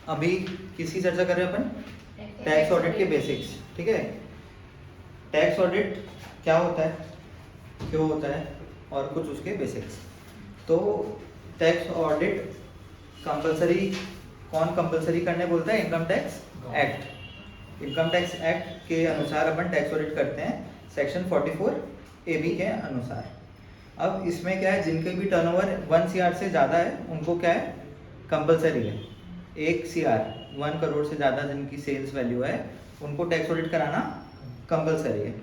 अभी किसकी चर्चा कर रहे हैं अपन? टैक्स ऑडिट के बेसिक्स। ठीक है, टैक्स ऑडिट क्या होता है, क्यों होता है और कुछ उसके बेसिक्स। तो टैक्स ऑडिट कंपलसरी, कौन कंपलसरी करने बोलता है? Income tax act. Income tax act के अनुसार अपन टैक्स ऑडिट करते हैं, सेक्शन 44AB के अनुसार। अब इसमें क्या है, जिनके भी टर्नओवर 1 CR से ज़्यादा है उनको क्या है, कंपलसरी है। 1 CR 1 करोड़ से ज़्यादा जिनकी सेल्स वैल्यू है उनको टैक्स ऑडिट कराना कंपलसरी है।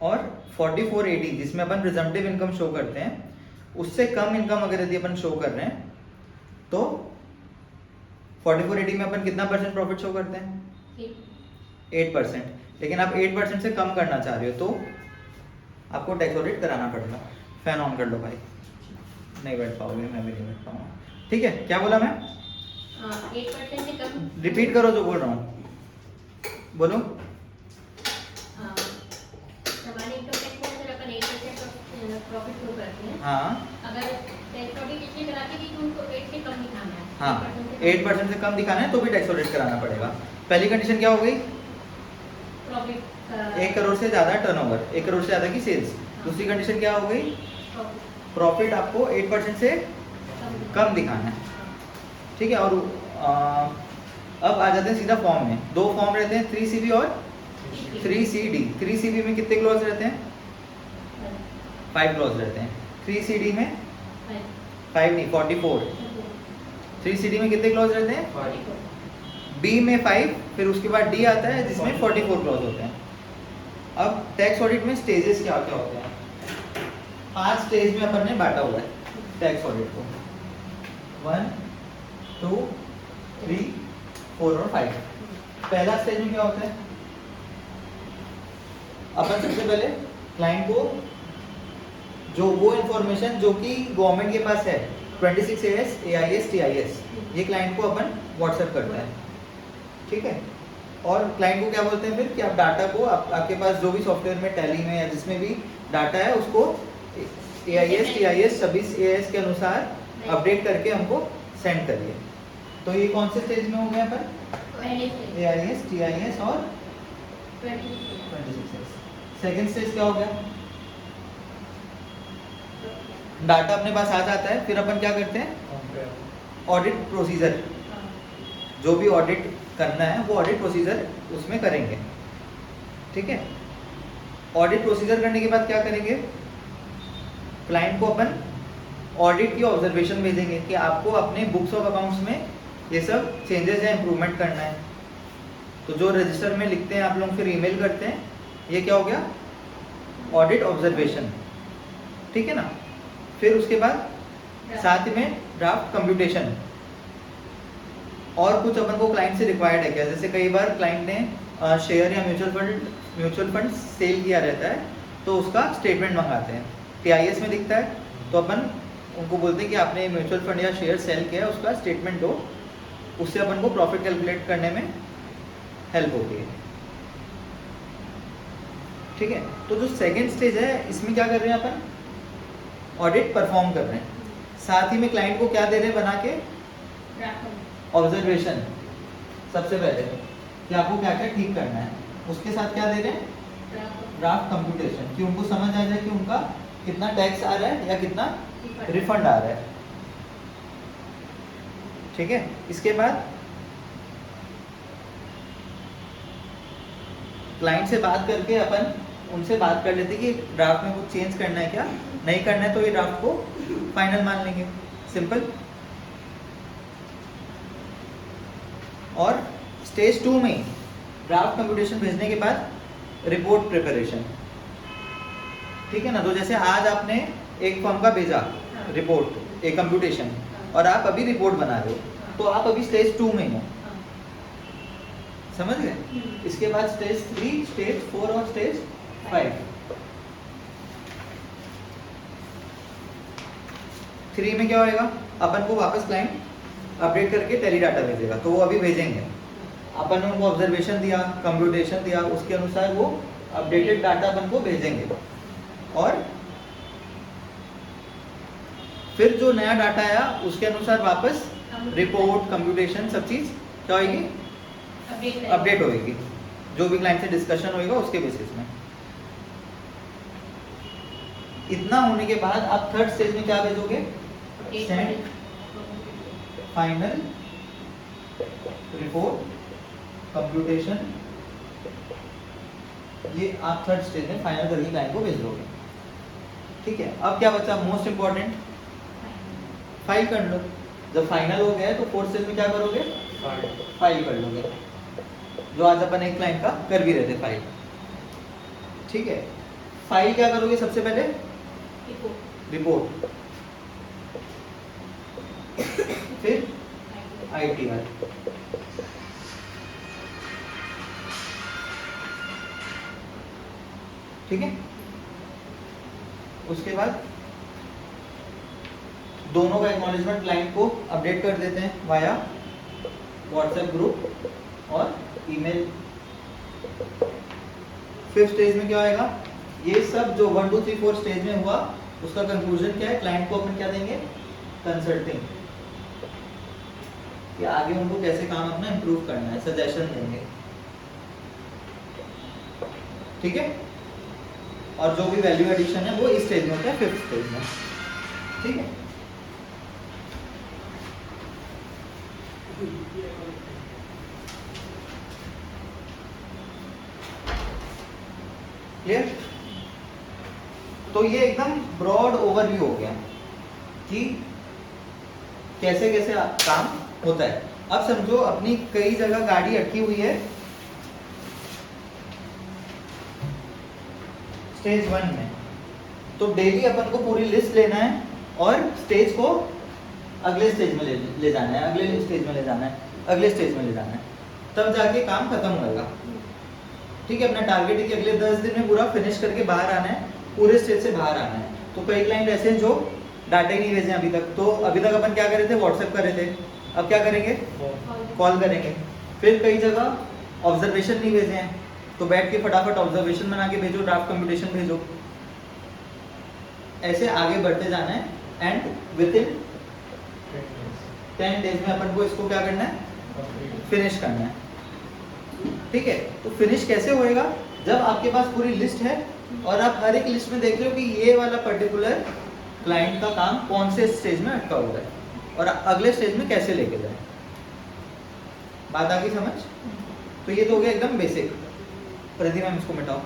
और 44AD जिसमें अपन प्रिजम्पटिव इनकम शो करते हैं, उससे कम इनकम अगर यदि अपन शो कर रहे हैं तो 44AD में अपन कितना % प्रॉफिट शो करते हैं? 8%। लेकिन आप 8% से कम करना चाह रहे हो तो आपको टैक्स ऑडिट कराना पड़ेगा। फैन ऑन कर लो भाई, नहीं बैठ पाओगे, मैं भी नहीं बैठ पाऊंगा। ठीक है, क्या बोला मैं? 8% से कम। रिपीट करो जो बोल रहा हूँ, बोलो। हमारे इनकम टैक्स में अगर अपन 8% प्रॉफिट शो करते हैं, हाँ अगर टैक्स ऑडिट इसलिए कराते हैं कि उनको 8 से कम दिखाना है। हाँ, 8% से कम दिखाना है तो भी टैक्स ऑडिट कराना पड़ेगा। पहली कंडीशन क्या हो गई? प्रॉफिट 1 करोड़ से ज़्यादा टर्नओवर, 1 करोड़ से ज़्यादा की सेल्स। दूसरी कंडीशन क्या हो गई? प्रॉफिट आपको 8% से कम दिखाना है। ठीक है, और अब आ जाते हैं सीधा फॉर्म में। दो फॉर्म रहते हैं, 3CB और 3CD। 3CB में कितने क्लॉज रहते हैं? 5 क्लॉज रहते हैं। 3CD में 5 नहीं, 44। 3CD में कितने क्लॉज रहते हैं? B में 5, फिर उसके बाद D आता है जिसमें 44 क्लॉज होते हैं। अब टैक्स ऑडिट में स्टेजेस क्या क्या होते हैं? 5 स्टेज में अपन ने बांटा हुआ है टैक्स ऑडिट को, 1, 2, 3, 4 और 5। पहला स्टेज में क्या होता है? अपन सबसे पहले क्लाइंट को जो वो इंफॉर्मेशन जो कि गवर्नमेंट के पास है, 26AS, AIS, TIS, ये क्लाइंट को अपन व्हाट्सएप करता है। ठीक है, और क्लाइंट को क्या बोलते हैं फिर कि आप डाटा को आपके पास जो भी सॉफ्टवेयर में, टैली में या जिसमें भी डाटा है उसको AIS, TIS, 26AS के अनुसार अपडेट करके हमको सेंड करिए। तो ये कौन से स्टेज में हो गया अपन? AIS, TIS और 26AS। सेकेंड स्टेज क्या हो गया? डाटा अपने पास आ जाता है, फिर अपन क्या करते हैं? ऑडिट प्रोसीजर, जो भी ऑडिट करना है वो ऑडिट प्रोसीजर उसमें करेंगे। ठीक है, ऑडिट प्रोसीजर करने के बाद क्या करेंगे? क्लाइंट को अपन ऑडिट की ऑब्जर्वेशन भेजेंगे कि आपको अपने बुक्स ऑफ अकाउंट्स में ये सब चेंजेस या इंप्रूवमेंट करना है। तो जो रजिस्टर में लिखते हैं आप लोग फिर ईमेल करते हैं, ये क्या हो गया? Audit observation. ठीक है ना, फिर उसके बाद साथ में ड्राफ्ट कंप्यूटेशन। और कुछ अपन को क्लाइंट से रिक्वायर्ड है क्या? जैसे कई बार क्लाइंट ने शेयर या म्यूचुअल फंड सेल किया रहता है तो उसका स्टेटमेंट मंगाते हैं, TIS में दिखता है, तो अपन उनको बोलते हैं कि आपने म्यूचुअल फंड या शेयर सेल किया है, उसका स्टेटमेंट दो। उससे अपन को प्रॉफिट कैलकुलेट करने में हेल्प होती है। ठीक है, तो जो सेकेंड स्टेज है इसमें क्या कर रहे हैं अपन? ऑडिट परफॉर्म कर रहे हैं। साथ ही में क्लाइंट को क्या दे रहे हैं बना के? ऑब्जर्वेशन सबसे पहले कि आपको क्या क्या ठीक करना है। उसके साथ क्या दे रहे हैं? ड्राफ्ट कंप्यूटेशन, कि उनको समझ आ जाए कि उनका कितना टैक्स आ रहा है या कितना रिफंड आ रहा है। ठीक है, इसके बाद क्लाइंट से बात करके अपन उनसे बात कर लेते कि ड्राफ्ट में कुछ चेंज करना है क्या, नहीं करना है तो ये ड्राफ्ट को फाइनल मान लेंगे। सिंपल। और स्टेज 2 में ड्राफ्ट कंप्यूटेशन भेजने के बाद रिपोर्ट प्रिपरेशन। ठीक है ना, तो जैसे आज आपने एक फर्म का भेजा रिपोर्ट, एक कंप्यूटेशन, और आप अभी रिपोर्ट बना रहे हो, तो आप अभी स्टेज 2 में हो। समझ गए? इसके बाद स्टेज 3, स्टेज 4 और स्टेज 5। 3 में क्या होएगा? अपन को वापस क्लाइंट अपडेट करके टैली डाटा भेजेगा, तो वो अभी भेजेंगे। अपन ने उनको ऑब्जर्वेशन दिया, कंप्यूटेशन दिया, उसके अनुसार वो अपडेटेड डाटा अपन को भेजेंगे। और फिर जो नया डाटा आया उसके अनुसार वापस रिपोर्ट, कंप्यूटेशन, सब चीज़ क्या होगी, अपडेट होगी, जो भी क्लाइंट से डिस्कशन होएगा उसके बेसिस में। इतना होने के बाद आप थर्ड स्टेज में क्या भेजोगे, सेंड फाइनल रिपोर्ट कंप्यूटेशन, ये आप थर्ड स्टेज में फाइनल करके क्लाइंट को भेज दोगे। ठीक है, अब क्या बचा, मोस्ट इंपॉर्टेंट, फाइल कर लो। जब फाइनल हो गया है तो फोर्थ स्टेज में क्या करोगे, फाइल कर लोगे, जो आज अपन एक क्लाइंट का कर भी रहे थे, फाइल। ठीक है, फाइल क्या करोगे सबसे पहले, रिपोर्ट, फिर ITR, ठीक है। उसके बाद दोनों का एक्नॉलेजमेंट क्लाइंट को अपडेट कर देते हैं वाया व्हाट्सएप ग्रुप और ईमेल। फिफ्थ स्टेज में क्या आएगा, ये सब जो 1 2 3 4 स्टेज में हुआ उसका कंक्लूजन क्या है, क्लाइंट को अपन क्या देंगे, कंसल्टिंग, कि आगे उनको कैसे काम अपना इम्प्रूव करना है, सजेशन देंगे। ठीक है, और जो भी वैल्यू एडिशन है वो इस स्टेज में होता है, फिफ्थ स्टेज में। ठीक है, क्लियर। तो ये एकदम ब्रॉड ओवरव्यू हो गया कि कैसे कैसे काम होता है। अब समझो अपनी कई जगह गाड़ी अटकी हुई है स्टेज 1 में, तो डेली अपन को पूरी लिस्ट लेना है और स्टेज को अगले स्टेज में ले जाना है, अगले स्टेज में ले जाना है, अगले स्टेज में ले जाना है, तब जाके काम खत्म होगा। ठीक है, अपना टारगेट है कि अगले 10 दिन में पूरा फिनिश करके बाहर आना है, पूरे स्टेज से बाहर आना है। तो कई क्लाइंट ऐसे हैं जो डाटा ही नहीं भेजे अभी तक। तो अभी तक अपन क्या कर रहे थे, व्हाट्सएप कर रहे थे, अब क्या करेंगे, कॉल करेंगे। फिर कई जगह ऑब्जर्वेशन नहीं भेजे हैं, तो बैठ के फटाफट ऑब्जर्वेशन बना के भेजो, ड्राफ्ट कंप्यूटेशन भेजो। ऐसे आगे बढ़ते जाना है एंड विद इन 10 डेज में अपन को इसको क्या करना है, फिनिश करना है। ठीक है, तो फिनिश कैसे होएगा, जब आपके पास पूरी लिस्ट है और आप हर एक लिस्ट में देख रहे हो कि ये वाला पर्टिकुलर क्लाइंट का काम कौन से स्टेज में अटका हुआ है और अगले स्टेज में कैसे लेके जाए। बात आ गई समझ। तो ये तो हो गया एकदम बेसिक। प्रति मैम इसको मिटाओ।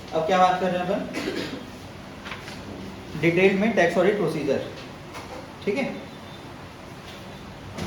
अब क्या बात कर रहे हैं अपन, डिटेल में टैक्स ऑडिट प्रोसीजर। ठीक है,